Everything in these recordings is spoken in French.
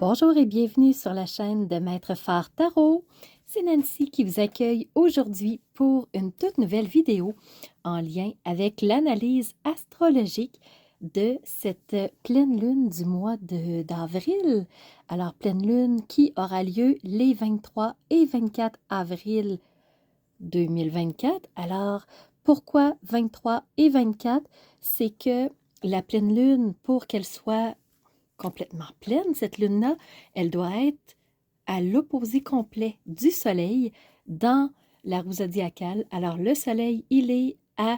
Bonjour et bienvenue sur la chaîne de Maître Phare Tarot. C'est Nancy qui vous accueille aujourd'hui pour une toute nouvelle vidéo en lien avec l'analyse astrologique de cette pleine lune du mois d'avril. Alors, pleine lune qui aura lieu les 23 et 24 avril 2024. Alors, pourquoi 23 et 24? C'est que la pleine lune, pour qu'elle soit complètement pleine, cette lune-là, elle doit être à l'opposé complet du Soleil dans la roue zodiacale. Alors, le Soleil, il est à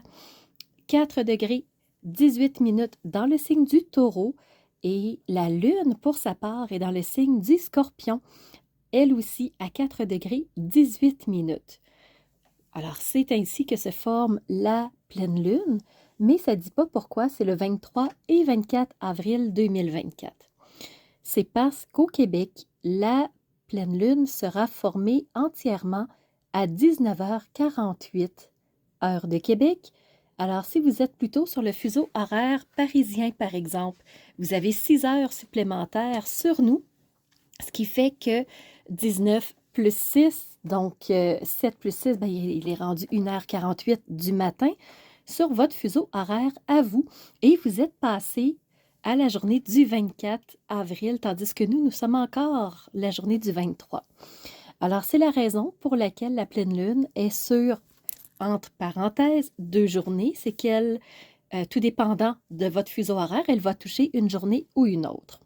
4 degrés 18 minutes dans le signe du Taureau et la Lune, pour sa part, est dans le signe du Scorpion, elle aussi à 4 degrés 18 minutes. Alors, c'est ainsi que se forme la pleine lune, mais ça ne dit pas pourquoi c'est le 23 et 24 avril 2024. C'est parce qu'au Québec, la pleine lune sera formée entièrement à 19h48, heure de Québec. Alors, si vous êtes plutôt sur le fuseau horaire parisien, par exemple, vous avez 6 heures supplémentaires sur nous, ce qui fait que 19 plus 6, donc 7 plus 6, bien, il est rendu 1h48 du matin sur votre fuseau horaire à vous. Et vous êtes passé à la journée du 24 avril, tandis que nous sommes encore la journée du 23. Alors, c'est la raison pour laquelle la pleine lune est sur, entre parenthèses, 2 journées. C'est qu'elle, tout dépendant de votre fuseau horaire, elle va toucher une journée ou une autre.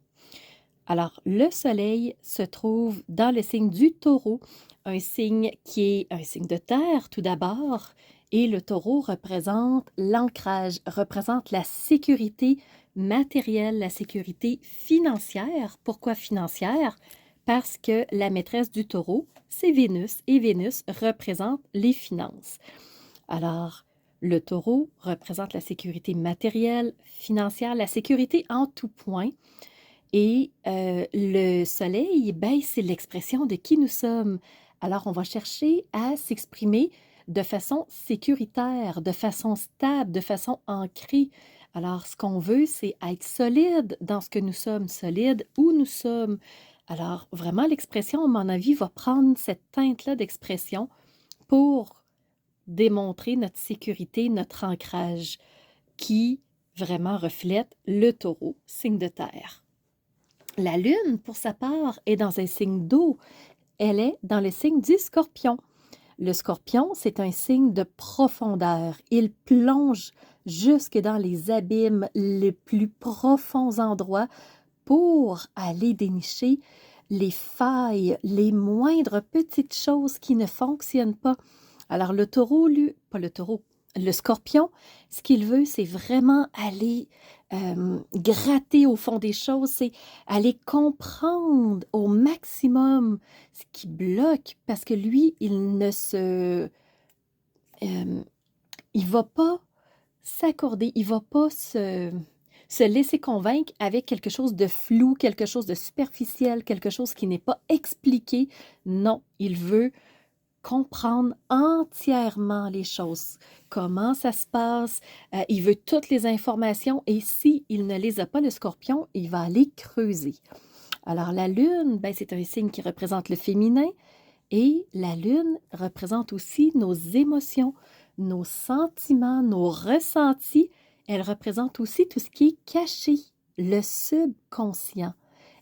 Alors, le soleil se trouve dans le signe du taureau, un signe qui est un signe de terre tout d'abord, et le taureau représente l'ancrage, représente la sécurité matérielle, la sécurité financière. Pourquoi financière? Parce que la maîtresse du taureau, c'est Vénus, et Vénus représente les finances. Alors, le taureau représente la sécurité matérielle, financière, la sécurité en tout point. Et le soleil, ben, c'est l'expression de qui nous sommes. Alors, on va chercher à s'exprimer de façon sécuritaire, de façon stable, de façon ancrée. Alors, ce qu'on veut, c'est être solide dans ce que nous sommes, solide où nous sommes. Alors, vraiment, l'expression, à mon avis, va prendre cette teinte-là d'expression pour démontrer notre sécurité, notre ancrage, qui vraiment reflète le taureau, signe de terre. La lune, pour sa part, est dans un signe d'eau. Elle est dans le signe du scorpion. Le scorpion, c'est un signe de profondeur. Il plonge jusque dans les abîmes, les plus profonds endroits pour aller dénicher les failles, les moindres petites choses qui ne fonctionnent pas. Alors le taureau, lui, pas le taureau, le scorpion, ce qu'il veut, c'est vraiment aller gratter au fond des choses, c'est aller comprendre au maximum ce qui bloque, parce que lui, il ne se... il va pas s'accorder, il va pas se laisser convaincre avec quelque chose de flou, quelque chose de superficiel, quelque chose qui n'est pas expliqué. Non, il veut comprendre entièrement les choses, comment ça se passe, il veut toutes les informations et s'il ne les a pas, le scorpion, il va aller creuser. Alors la lune, ben, c'est un signe qui représente le féminin et la lune représente aussi nos émotions, nos sentiments, nos ressentis. Elle représente aussi tout ce qui est caché, le subconscient.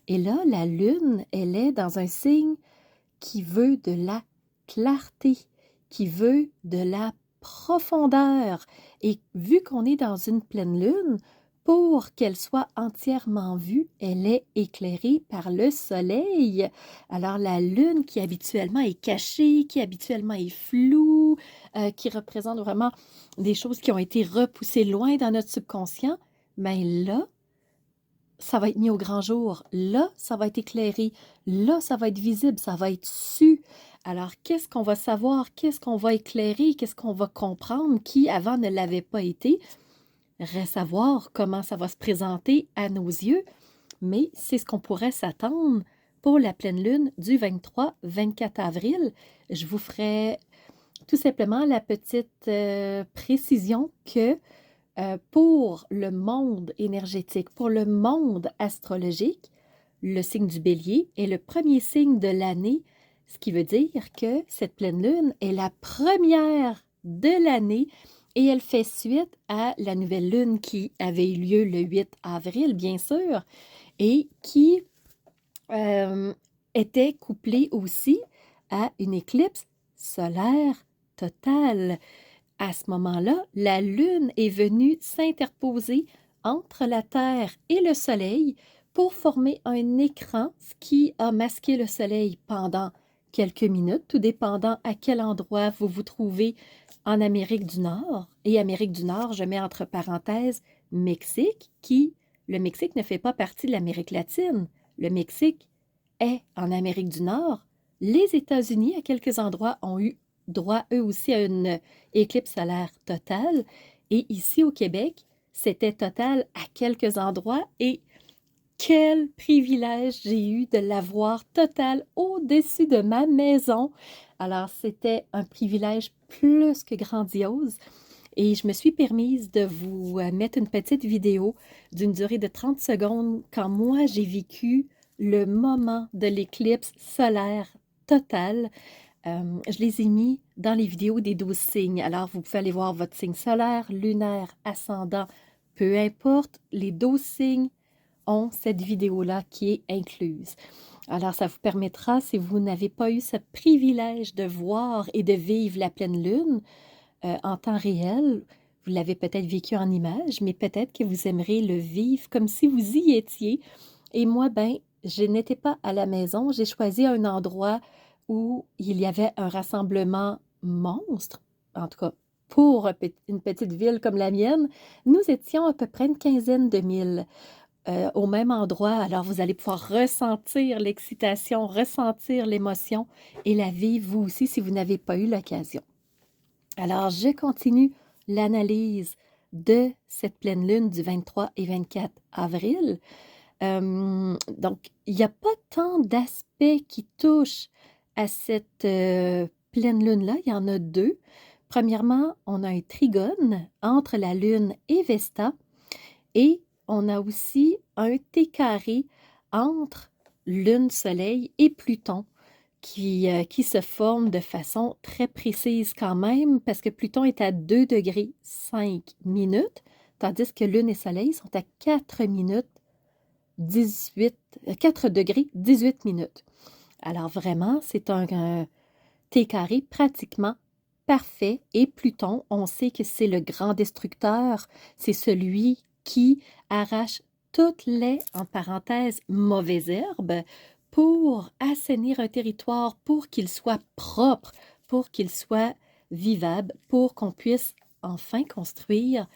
Et là, la lune, elle est dans un signe qui veut de la clarté, qui veut de la profondeur. Et vu qu'on est dans une pleine lune, pour qu'elle soit entièrement vue, elle est éclairée par le soleil. Alors la lune qui habituellement est cachée, qui habituellement est floue, qui représente vraiment des choses qui ont été repoussées loin dans notre subconscient, mais là, ça va être mis au grand jour. Là, ça va être éclairé. Là, ça va être visible. Ça va être su. Alors, qu'est-ce qu'on va savoir? Qu'est-ce qu'on va éclairer? Qu'est-ce qu'on va comprendre qui, avant, ne l'avait pas été? Reste à voir comment ça va se présenter à nos yeux. Mais c'est ce qu'on pourrait s'attendre pour la pleine lune du 23-24 avril. Je vous ferai tout simplement la petite précision que pour le monde énergétique, pour le monde astrologique, le signe du Bélier est le premier signe de l'année, ce qui veut dire que cette pleine lune est la première de l'année et elle fait suite à la nouvelle lune qui avait eu lieu le 8 avril, bien sûr, et qui euh, était couplée aussi à une éclipse solaire totale. À ce moment-là, la Lune est venue s'interposer entre la Terre et le Soleil pour former un écran, ce qui a masqué le Soleil pendant quelques minutes, tout dépendant à quel endroit vous vous trouvez en Amérique du Nord. Et Amérique du Nord, je mets entre parenthèses Mexique, le Mexique ne fait pas partie de l'Amérique latine. Le Mexique est en Amérique du Nord. Les États-Unis, à quelques endroits, ont eu droit eux aussi à une éclipse solaire totale. Et ici au Québec, c'était total à quelques endroits. Et quel privilège j'ai eu de l'avoir total au-dessus de ma maison. Alors, c'était un privilège plus que grandiose. Et je me suis permise de vous mettre une petite vidéo d'une durée de 30 secondes quand moi j'ai vécu le moment de l'éclipse solaire totale. Je les ai mis dans les vidéos des 12 signes. Alors, vous pouvez aller voir votre signe solaire, lunaire, ascendant, peu importe, les 12 signes ont cette vidéo-là qui est incluse. Alors, ça vous permettra, si vous n'avez pas eu ce privilège de voir et de vivre la pleine lune en temps réel, vous l'avez peut-être vécu en image, mais peut-être que vous aimeriez le vivre comme si vous y étiez. Et moi, ben, je n'étais pas à la maison. J'ai choisi un endroit où il y avait un rassemblement monstre, en tout cas pour une petite ville comme la mienne. Nous étions à peu près une quinzaine de milles au même endroit. Alors, vous allez pouvoir ressentir l'excitation, ressentir l'émotion et la vivre vous aussi si vous n'avez pas eu l'occasion. Alors, je continue l'analyse de cette pleine lune du 23 et 24 avril. Donc, il n'y a pas tant d'aspects qui touchent à cette pleine lune-là. Il y en a deux. Premièrement, on a un trigone entre la lune et Vesta et on a aussi un T carré entre lune, soleil et Pluton qui se forme de façon très précise quand même, parce que Pluton est à 2 degrés 5 minutes, tandis que Lune et Soleil sont à 4 minutes 18, 4 degrés 18 minutes. Alors vraiment, c'est un T carré pratiquement parfait. Et Pluton, on sait que c'est le grand destructeur, c'est celui qui arrache toutes les, en parenthèse, mauvaises herbes pour assainir un territoire, pour qu'il soit propre, pour qu'il soit vivable, pour qu'on puisse enfin construire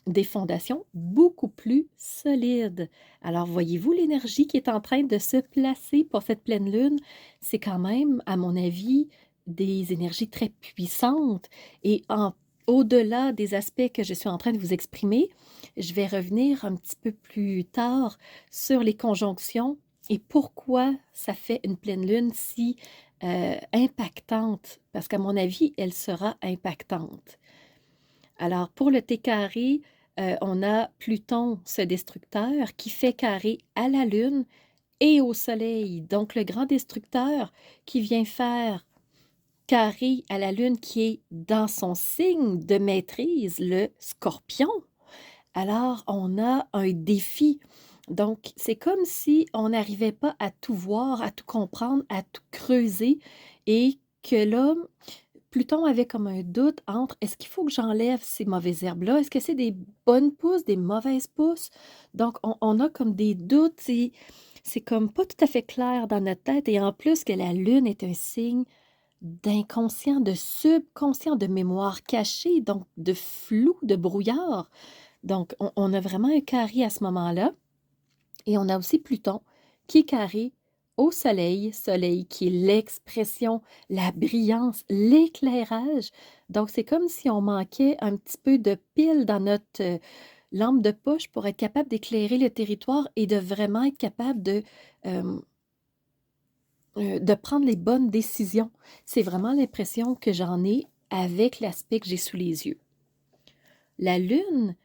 des fondations beaucoup plus solides. Alors, voyez-vous l'énergie qui est en train de se placer pour cette pleine lune? C'est quand même, à mon avis, des énergies très puissantes. Et au-delà des aspects que je suis en train de vous exprimer, je vais revenir un petit peu plus tard sur les conjonctions et pourquoi ça fait une pleine lune si impactante, parce qu'à mon avis, elle sera impactante. Alors, pour le T carré, on a Pluton, ce destructeur, qui fait carré à la Lune et au Soleil. Donc, le grand destructeur qui vient faire carré à la Lune qui est dans son signe de maîtrise, le Scorpion. Alors, on a un défi. Donc, c'est comme si on n'arrivait pas à tout voir, à tout comprendre, à tout creuser et que là, Pluton avait comme un doute entre est-ce qu'il faut que j'enlève ces mauvaises herbes-là? Est-ce que c'est des bonnes pousses, des mauvaises pousses? Donc, on a comme des doutes. C'est comme pas tout à fait clair dans notre tête. Et en plus que la Lune est un signe d'inconscient, de subconscient, de mémoire cachée, donc de flou, de brouillard. Donc, on a vraiment un carré à ce moment-là. Et on a aussi Pluton qui est carré au soleil, soleil qui est l'expression, la brillance, l'éclairage. Donc, c'est comme si on manquait un petit peu de pile dans notre lampe de poche pour être capable d'éclairer le territoire et de vraiment être capable de prendre les bonnes décisions. C'est vraiment l'impression que j'en ai avec l'aspect que j'ai sous les yeux. La Lune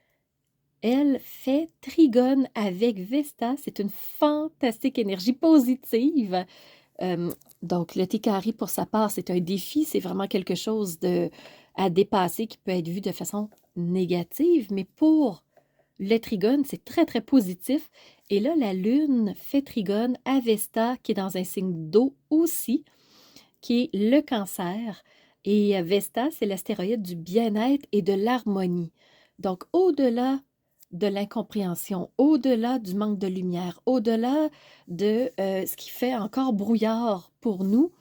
elle fait trigone avec Vesta. C'est une fantastique énergie positive. Donc, le Tékari, pour sa part, c'est un défi. C'est vraiment quelque chose à dépasser qui peut être vu de façon négative. Mais pour le trigone, c'est très, très positif. Et là, la Lune fait trigone à Vesta, qui est dans un signe d'eau aussi, qui est le Cancer. Et Vesta, c'est l'astéroïde du bien-être et de l'harmonie. Donc, au-delà de l'incompréhension, au-delà du manque de lumière, au-delà de ce qui fait encore brouillard pour nous,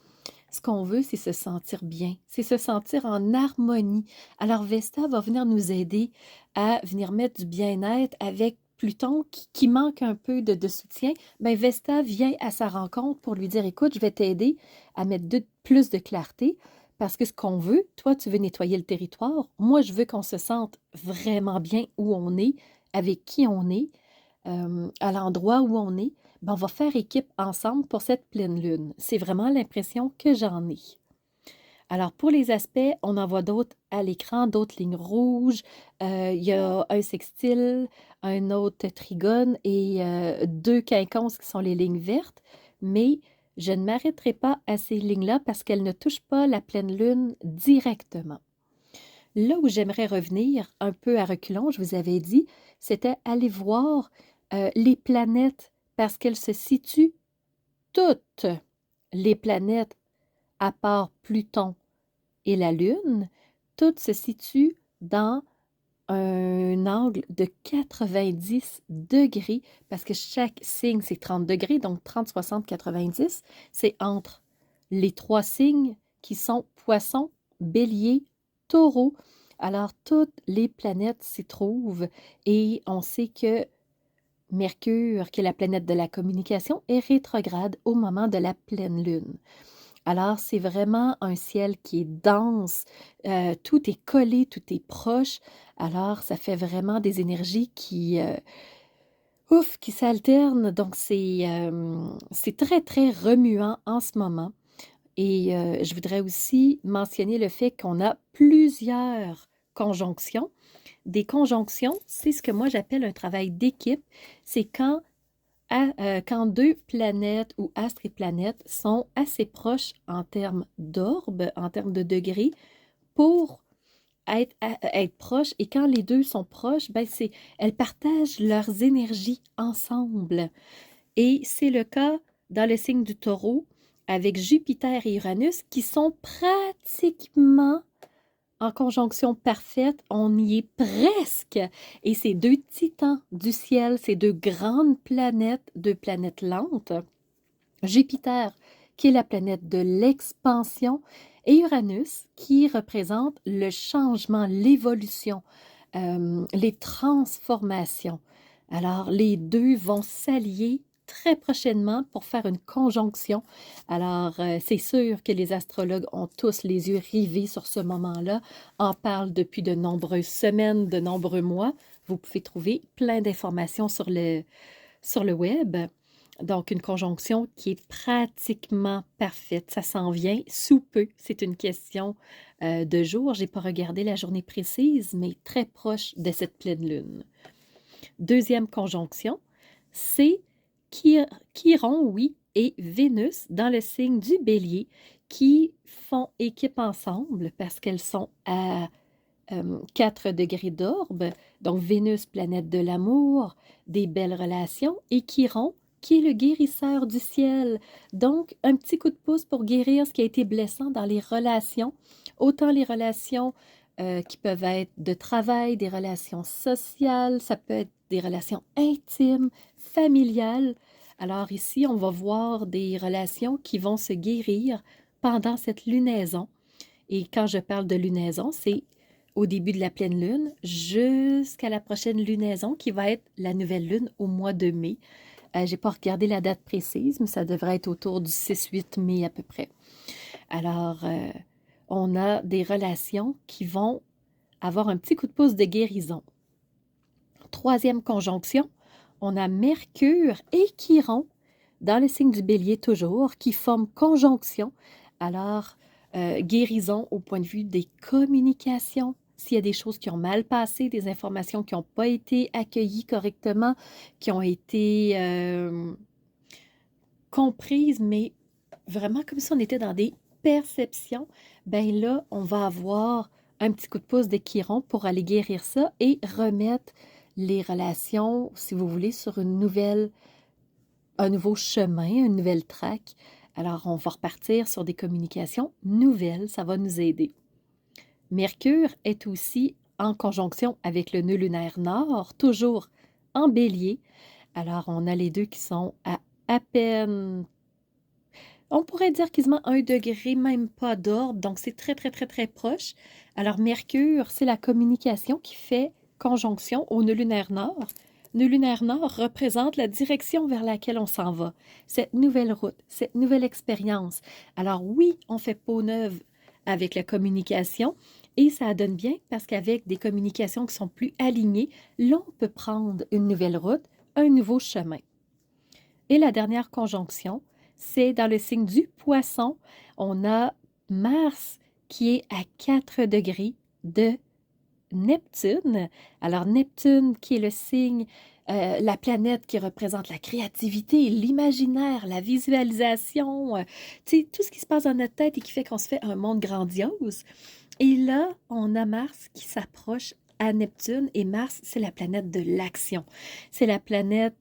ce qu'on veut, c'est se sentir bien, c'est se sentir en harmonie. Alors, Vesta va venir nous aider à venir mettre du bien-être avec Pluton qui manque un peu de soutien. Bien, Vesta vient à sa rencontre pour lui dire, écoute, je vais t'aider à mettre plus de clarté parce que ce qu'on veut, toi, tu veux nettoyer le territoire. Moi, je veux qu'on se sente vraiment bien où on est, avec qui on est, à l'endroit où on est. Ben, on va faire équipe ensemble pour cette pleine lune. C'est vraiment l'impression que j'en ai. Alors, pour les aspects, on en voit d'autres à l'écran, d'autres lignes rouges. Il y a un sextile, un autre trigone et deux quinconces qui sont les lignes vertes. Mais je ne m'arrêterai pas à ces lignes-là parce qu'elles ne touchent pas la pleine lune directement. Là où j'aimerais revenir un peu à reculons, je vous avais dit, c'était aller voir les planètes parce qu'elles se situent toutes, les planètes, à part Pluton et la Lune, toutes se situent dans un angle de 90 degrés, parce que chaque signe, c'est 30 degrés, donc 30, 60, 90, c'est entre les trois signes qui sont Poisson, Bélier, Taureau. Alors, toutes les planètes s'y trouvent et on sait que Mercure, qui est la planète de la communication, est rétrograde au moment de la pleine lune. Alors, c'est vraiment un ciel qui est dense, tout est collé, tout est proche. Alors, ça fait vraiment des énergies qui s'alternent. Donc, c'est très, très remuant en ce moment. Et je voudrais aussi mentionner le fait qu'on a plusieurs conjonctions. Des conjonctions, c'est ce que moi j'appelle un travail d'équipe. C'est quand deux planètes ou astres et planètes sont assez proches en termes d'orbe, en termes de degrés, pour être proches. Et quand les deux sont proches, ben elles partagent leurs énergies ensemble. Et c'est le cas dans le signe du Taureau avec Jupiter et Uranus qui sont pratiquement en conjonction parfaite, on y est presque. Et ces deux titans du ciel, ces deux planètes lentes, Jupiter, qui est la planète de l'expansion, et Uranus, qui représente le changement, l'évolution, les transformations. Alors, les deux vont s'allier très prochainement pour faire une conjonction. Alors, c'est sûr que les astrologues ont tous les yeux rivés sur ce moment-là, en parlent depuis de nombreuses semaines, de nombreux mois. Vous pouvez trouver plein d'informations sur le web. Donc, une conjonction qui est pratiquement parfaite. Ça s'en vient sous peu. C'est une question de jours. Je n'ai pas regardé la journée précise, mais très proche de cette pleine lune. Deuxième conjonction, c'est Chiron, oui, et Vénus dans le signe du Bélier qui font équipe ensemble parce qu'elles sont à 4 degrés d'orbe. Donc, Vénus, planète de l'amour, des belles relations, et Chiron, qui est le guérisseur du ciel. Donc, un petit coup de pouce pour guérir ce qui a été blessant dans les relations, autant les relations qui peuvent être de travail, des relations sociales, ça peut être des relations intimes, familiales. Alors ici, on va voir des relations qui vont se guérir pendant cette lunaison. Et quand je parle de lunaison, c'est au début de la pleine lune jusqu'à la prochaine lunaison qui va être la nouvelle lune au mois de mai. Je n'ai pas regardé la date précise, mais ça devrait être autour du 6-8 mai à peu près. Alors, on a des relations qui vont avoir un petit coup de pouce de guérison. Troisième conjonction, on a Mercure et Chiron dans le signe du Bélier toujours, qui forment conjonction. Alors, guérison au point de vue des communications, s'il y a des choses qui ont mal passé, des informations qui n'ont pas été accueillies correctement, qui ont été comprises, mais vraiment comme si on était dans des perceptions, ben là, on va avoir un petit coup de pouce de Chiron pour aller guérir ça et remettre les relations, si vous voulez, sur un nouveau chemin, une nouvelle track. Alors, on va repartir sur des communications nouvelles, ça va nous aider. Mercure est aussi en conjonction avec le nœud lunaire nord, toujours en bélier. Alors, on a les deux qui sont à peine, on pourrait dire quasiment 1 degré, même pas d'ordre, donc c'est très, très, très, très proche. Alors, Mercure, c'est la communication qui fait conjonction au nœud lunaire nord. Nœud lunaire nord représente la direction vers laquelle on s'en va, cette nouvelle route, cette nouvelle expérience. Alors oui, on fait peau neuve avec la communication et ça donne bien parce qu'avec des communications qui sont plus alignées, l'on peut prendre une nouvelle route, un nouveau chemin. Et la dernière conjonction, c'est dans le signe du Poisson. On a Mars qui est à 4 degrés de Neptune. Alors Neptune qui est le signe, la planète qui représente la créativité, l'imaginaire, la visualisation, tu sais, tout ce qui se passe dans notre tête et qui fait qu'on se fait un monde grandiose. Et là, on a Mars qui s'approche à Neptune et Mars, c'est la planète de l'action. C'est la planète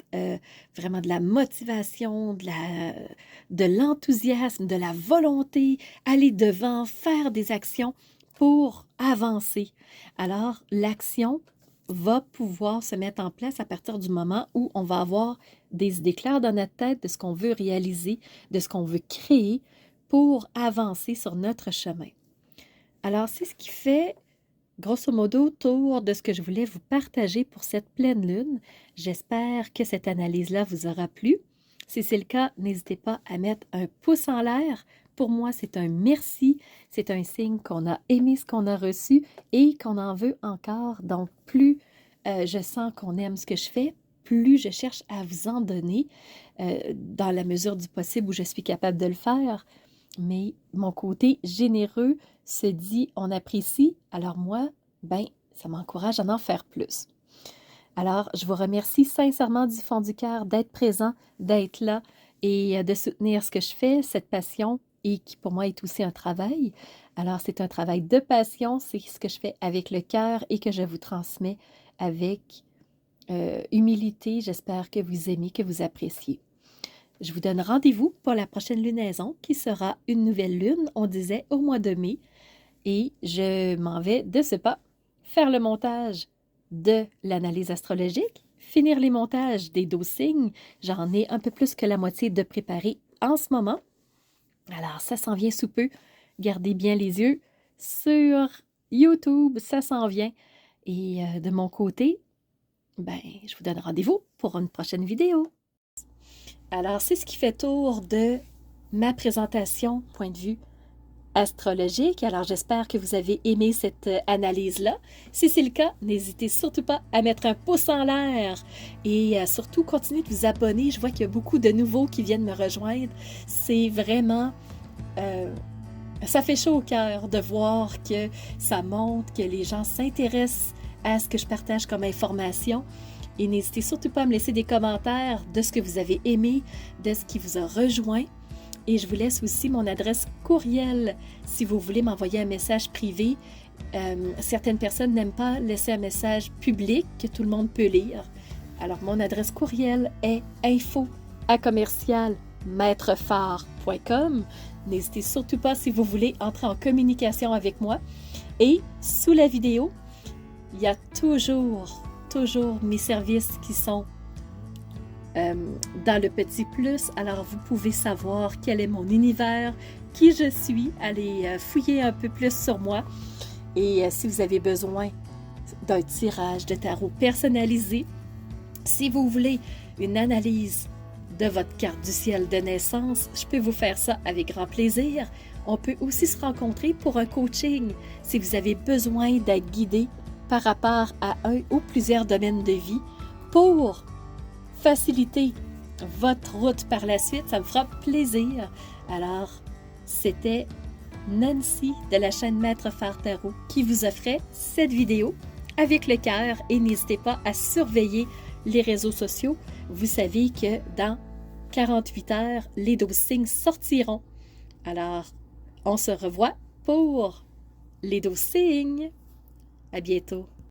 vraiment de la motivation, de l'enthousiasme, de la volonté, aller devant, faire des actions pour avancer. Alors, l'action va pouvoir se mettre en place à partir du moment où on va avoir des idées claires dans notre tête de ce qu'on veut réaliser, de ce qu'on veut créer pour avancer sur notre chemin. Alors, c'est ce qui fait, grosso modo, tour de ce que je voulais vous partager pour cette pleine lune. J'espère que cette analyse-là vous aura plu. Si c'est le cas, n'hésitez pas à mettre un pouce en l'air. Pour moi, c'est un merci. C'est un signe qu'on a aimé ce qu'on a reçu et qu'on en veut encore. Donc, plus je sens qu'on aime ce que je fais, plus je cherche à vous en donner dans la mesure du possible où je suis capable de le faire. Mais mon côté généreux se dit, on apprécie. Alors moi, ben, ça m'encourage à en faire plus. Alors, je vous remercie sincèrement du fond du cœur d'être présent, d'être là et de soutenir ce que je fais, cette passion, et qui pour moi est aussi un travail. Alors, c'est un travail de passion, c'est ce que je fais avec le cœur et que je vous transmets avec humilité. J'espère que vous aimez, que vous appréciez. Je vous donne rendez-vous pour la prochaine lunaison qui sera une nouvelle lune, on disait au mois de mai. Et je m'en vais de ce pas faire le montage de l'analyse astrologique, finir les montages des 12 signes. J'en ai un peu plus que la moitié de préparé en ce moment. Alors, ça s'en vient sous peu. Gardez bien les yeux sur YouTube, ça s'en vient. Et de mon côté, ben, je vous donne rendez-vous pour une prochaine vidéo. Alors, c'est ce qui fait tour de ma présentation, point de vue astrologique. Alors, j'espère que vous avez aimé cette analyse-là. Si c'est le cas, n'hésitez surtout pas à mettre un pouce en l'air et surtout continuez de vous abonner. Je vois qu'il y a beaucoup de nouveaux qui viennent me rejoindre. C'est vraiment... ça fait chaud au cœur de voir que ça monte, que les gens s'intéressent à ce que je partage comme information. Et n'hésitez surtout pas à me laisser des commentaires de ce que vous avez aimé, de ce qui vous a rejoint. Et je vous laisse aussi mon adresse courriel si vous voulez m'envoyer un message privé. Certaines personnes n'aiment pas laisser un message public que tout le monde peut lire. Alors, mon adresse courriel est info@maîtrephare.com. N'hésitez surtout pas si vous voulez entrer en communication avec moi. Et sous la vidéo, il y a toujours mes services qui sont dans le petit plus. Alors, vous pouvez savoir quel est mon univers, qui je suis, allez fouiller un peu plus sur moi. Et si vous avez besoin d'un tirage de tarot personnalisé, si vous voulez une analyse de votre carte du ciel de naissance, je peux vous faire ça avec grand plaisir. On peut aussi se rencontrer pour un coaching si vous avez besoin d'être guidé par rapport à un ou plusieurs domaines de vie pour faciliter votre route par la suite. Ça me fera plaisir. Alors, c'était Nancy de la chaîne Maître Phare Tarot qui vous offrait cette vidéo avec le cœur et n'hésitez pas à surveiller les réseaux sociaux. Vous savez que dans 48 heures, les 12 signes sortiront. Alors, on se revoit pour les 12 signes. À bientôt.